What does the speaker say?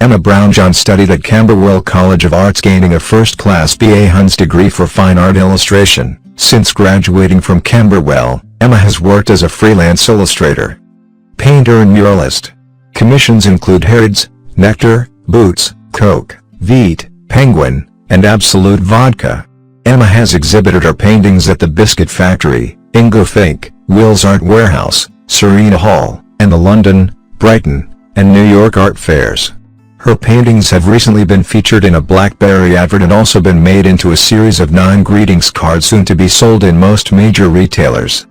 Emma Brownjohn studied at Camberwell College of Arts, gaining a first-class BA Hons degree for fine art illustration. Since graduating from Camberwell, Emma has worked as a freelance illustrator, painter and muralist. Commissions include Harrods, Nectar, Boots, Coke, Veet, Penguin, and Absolut Vodka. Emma has exhibited her paintings at the Biscuit Factory, Ingo Finke, Will's Art Warehouse, Serena Hall, and the London, Brighton, and New York art fairs. Her paintings have recently been featured in a Blackberry advert and also been made into a series of 9 greetings cards soon to be sold in most major retailers.